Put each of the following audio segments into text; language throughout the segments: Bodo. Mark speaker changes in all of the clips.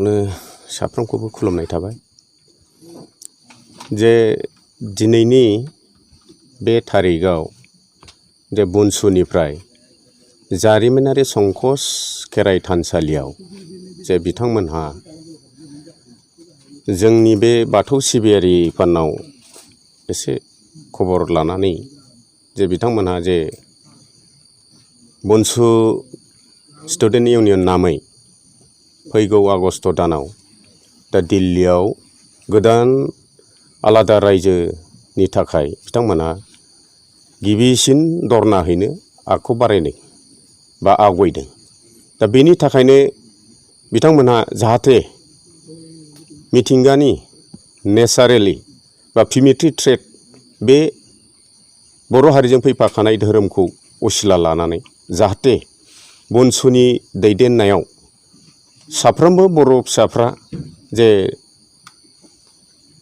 Speaker 1: साफ्रोमखौबो खुलुमनाय थाबाय जे दिनैनि बे थारिखआव जे बनसुनिफ्राय जारिमिनारि संकस खेराइ थानसालियाव जे बिथांमोनहा जोंनि बे बाथौ सिबियारिफोरनाव एसे खबर लानानै जे बिथांमोनहा जे बनसु स्टुडेन्ट इउनियन नामै फैगौ आगस्ट दानाव दा दिल्लीयाव गोदान आलादा रायजोनि थाखाय बिथांमोनहा गिबिसिन दरनाहैनो आगखौ बारायदों बा आवगायदों। दा बेनि थाखायनो बिथांमोनहा जाहाथे मिथिंगानि नेचारेलि बा पिमिट्रि ट्रेड बे बर' हारिजों फैफाखानाय धोरोमखौ असिला लानानै जाहाथे बनसुनि दैदेननायाव साफ्रोमबो बर' फिसाफ्रा जे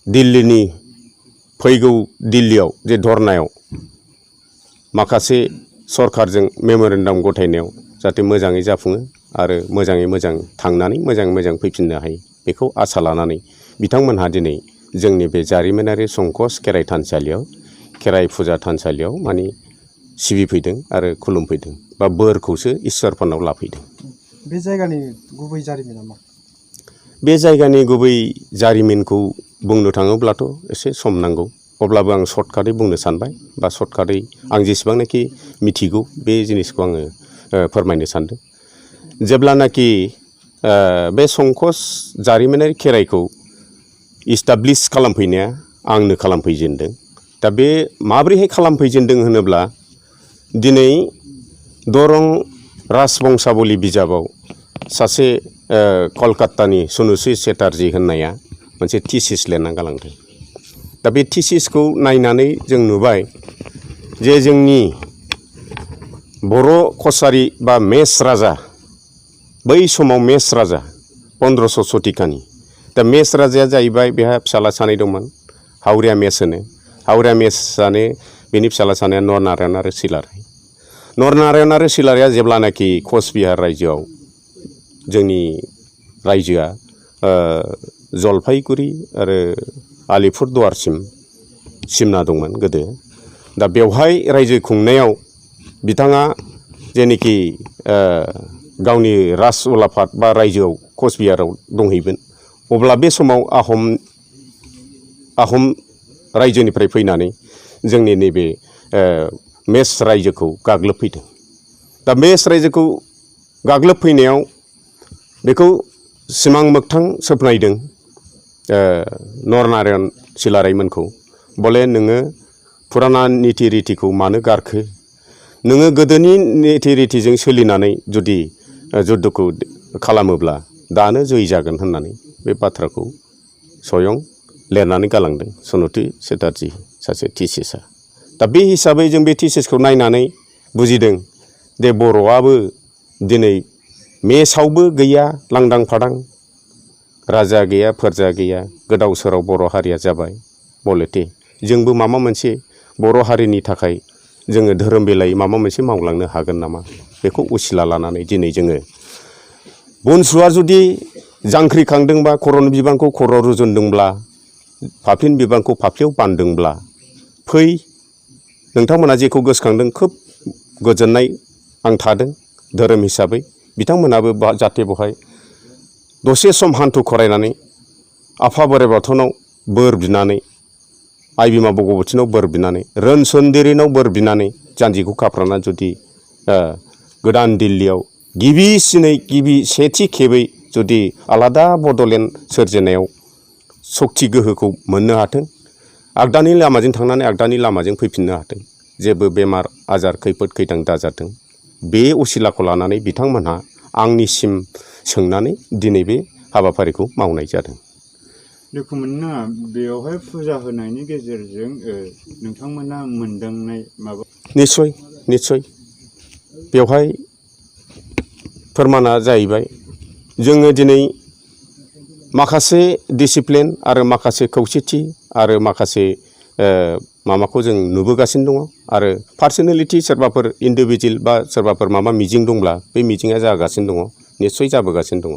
Speaker 1: दिल्लीनि फैगौ दिल्लीयाव जे धरनायाव माखासे सरकारजों मेम'रेन्डाम गथायनायाव जाहाथे मोजाङै जाफुङो आरो मोजाङै मोजां थांनानै मोजाङै मोजां फैफिननो हायो बेखौ आसा लानानै बिथांमोनहा दिनै जोंनि बे जारिमिनारि संकस खेराइ थानसालियाव खेराइ फुजा थानसालियाव माने सिबिफैदों आरो खुलुमफैदों बा बोरखौसो इसोरफोरनाव लाफैदों।
Speaker 2: बे जायगानि गुबै जारिमिना मा?
Speaker 1: बे जायगानि गुबै जारिमिनखौ बुंनो थाङोब्लाथ' एसे सम नांगौ, अब्लाबो आं सर्टकाटै बुंनो सानबाय बा सर्टकाटै आं जेसेबांनाखि मिथिगौ बे जिनिसखौ आङो फोरमायनो सानदों। जेब्लानाखि बे संकस जारिमिनारि खेराइखौ इस्टाब्लिस खालामफैनाया आंनो खालामफैजेनदों। दा बे माब्रैहाय खालामफैजेनदों होनोब्ला दिनै दरं राजबंसाबलि बिजाबाव सासे कलकातानि सनुश्री चेटार्जी होननाया मोनसे थिसिस लिरना गालांदों। दा बे थिसिसखौ नायनानै जों नुबाय जे जोंनि बर' कसारी बा मेस राजा, बै समाव मेस राजा 1500 शतिकानि। दा मेस राजाया जाहैबाय बेहा फिसाला सानै दंमोन, हावरिया मेस होनो। हावरिया मेसआनो बेनि फिसाला सानैया नरनारायण आरो सिलाराय। नरनारायण आरो सिलाराया जेब्लानाखि कचबिहार रायजोआव जोंनि रायजोआ जलफाइगुरि आरो आलिपुरदुवारसिम सिमना दंमोन गोदो। दा बेवहाय रायजो खुंनायाव बिथाङा जेनोखि गावनि राज उलाफाद बा रायजोआव कचबिहाराव दंहैगोन, अब्ला बे समाव आहम रायजोनिफ्राय फैनानै जोंनि नैबे मेस रायजोखौ गाग्लोबफैदों। दा मेस रायजोखौ गाग्लोबफैनायाव बेखौ सिमां मोगथां सोबनायदों नरनारायण सिलारायमोनखौ, बले नोङो फुराना निति रितिखौ मानो गारखो, नोङो गोदोनि निति रितिजों सोलिनानै जुदि जुद्धखौ खालामोब्ला दानो जै जागोन होननानै बे बाथ्राखौ स्वयं लिरनानै गालांदों सनुश्री चेटार्जी सासे थिसिसआ। दा बे हिसाबै जों बे थिसिसखौ नायनानै बुजिदों जे बर'आबो दिनै मेसआवबो गैया लांदां फादां, राजा गैया फोरजा गैया, गोदाव सोराव बर' हारिया जाबाय। बलेथे जोंबो माबा मोनसे बर' हारिनि थाखाय जोङो धोरोम बेलायै माबा मोनसे मावलांनो हागोन नामा, बेखौ उसिला लानानै दिनै जोङो बनसुआ जुदि जांख्रिखांदोंबा, खर'नि बिबानखौ खर'आव रुजुनदोंब्ला, फाफ्लिनि बिबानखौ फाफ्लियाव बानदोंब्ला, फै नोंथांमोना जेखौ गोसोखांदों खोब गोजोननाय आं थादों धोरोम हिसाबै। बिथांमोनाबो जाहाथे बेवहाय दसे सम हान्थु खरायनानै आफा बोराइ बाथौनाव बोर बिनानै, आइ बिमा भगवतीनाव बोर बिनानै, रोनसोनदिरिनाव बोर बिनानै जानजिखौ खाफ्राना जुदि गोदान दिल्लीयाव सेथि खेबै जुदि आलादा बड'लेण्ड सोरजिनायाव सक्ति गोहोखौ मोननो हाथों, आगदानि लामाजों थांनानै आगदानि लामाजों फैफिननो हाथों, जेबो बेमार आजार खैफोद खैदां दाजाथों, बे असिलाखौ लानानै बिथांमोनहा आंनिसिम सोंनानै दिनै बे हाबाफारिखौ मावनाय जादों।
Speaker 3: दुखु मोननो नाङा, बेवहाय फुजा होनायनि गेजेरजों नोंथांमोना मोनदांनाय माबा?
Speaker 1: निस्सय बेवहाय फोरमाना जाहैबाय जोङो दिनै माखासे डिसिप्लिन आरो माखासे खौसेथि आरो माखासे माबाखौ जों नुबोगासिनो दङ, आरो पार्सनेलिटि सोरबाफोर इन्डिभिजुवेल बा सोरबाफोर माबा मिजिं दंब्ला बे मिजिङा जागासिनो दङ, निस्सय जाबोगासिनो दङ।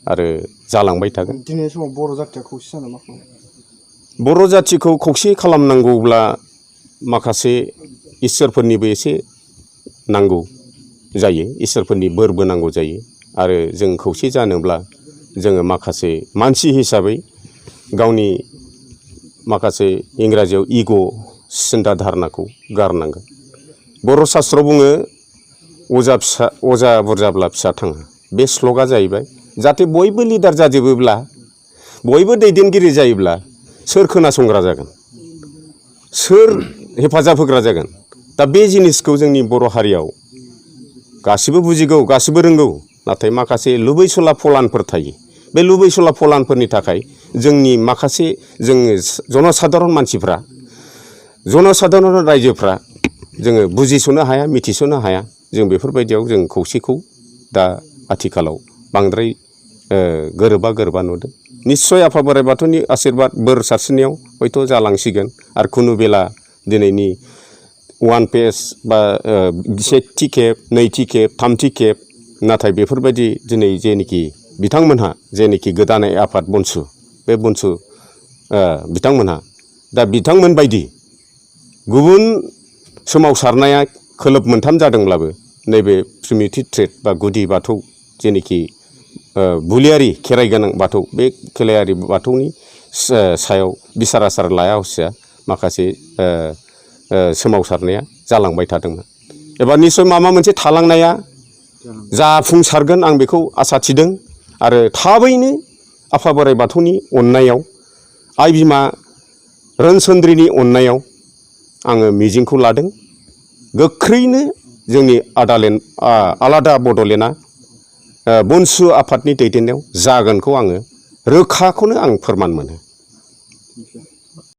Speaker 1: आरो जालांबाय थागोन।
Speaker 2: दिनैनि समाव बर' जाथिया खौसे जानो मा खालामो?
Speaker 1: बर' जाथिखौ खौसे खालामनांगौब्ला माखासे इसोरफोरनिबो एसे नांगौ जायो, इसोरफोरनि बोरबो नांगौ जायो। आरो जों खौसे जानोब्ला जोङो माखासे मानसि हिसाबै गावनि माखासे इंराजियाव इग' सिन्था धारनाखौ गारनांगोन। बर' शास्त्रआव बुङो अजा बुरजाब्ला फिसा थाङा। बे श्ल'कआ जाहैबाय जाहाथे बयबो लिडार जाजोबोब्ला, बयबो दैदेनगिरि जायोब्ला सोर खोनासंग्रा जागोन, सोर हेफाजाब होग्रा जागोन। दा बे जिनिसखौ जोंनि बर' हारियाव गासिबो बुजिगौ, गासिबो रोंगौ, नाथाय माखासे लुबैसुला फलानफोर थायो। बे लुबैसुला फलानफोरनि थाखाय जोंनि माखासे जोङो जनसाधारन मानसिफ्रा, जनसाधारन रायजोफ्रा जोङो बुजिस'नो हाया, मिथिस'नो हाया। जों बेफोरबायदियाव जों खौसेखौ दा आथिखालाव बांद्राय गोरोबा नुदों। निस्सय आफा बोराइ बाथौनि आशीर्बाद बोर सारस्रिनायाव हयथ' जालांसिगोन। आरो खुनु बेला दिनैनि 1 पेज बा सेथि खेब, नैथि खेब, थामथि खेब, नाथाय बेफोरबायदि दिनै जेनोखि बिथांमोनहा जेनोखि गोदानै आफाद बनसु, बे बनसु बिथांमोनहा दा बिथांमोन बायदि गुबुन सोमावसारनाया खोलोब मोनथाम जादोंब्लाबो नैबे प्रिमिटिभ ट्रेड बा गुदि बाथौ जेनोखि बुलियारि खेराइ गोनां बाथौ, बे खेराइयारि बाथौनि सायाव बिसार आसार लाया हसिया माखासे सोमावसारनाया जालांबाय थादोंमोन। एबा निस्सय माबा मोनसे थालांनाया जाफुंसारगोन आं बेखौ आसा थिदों। आरो थाबैनो आफा बोराइ बाथौनि अननायाव, आइ बिमा रोनसोन्द्रिनि अननायाव आङो मिजिंखौ लादों। गोख्रैनो जोंनि आलादा बड'लेण्डआ बनसु आफादनि दैदेननायाव जागोनखौ आङो रोखाखौनो आं फोरमान मोनो।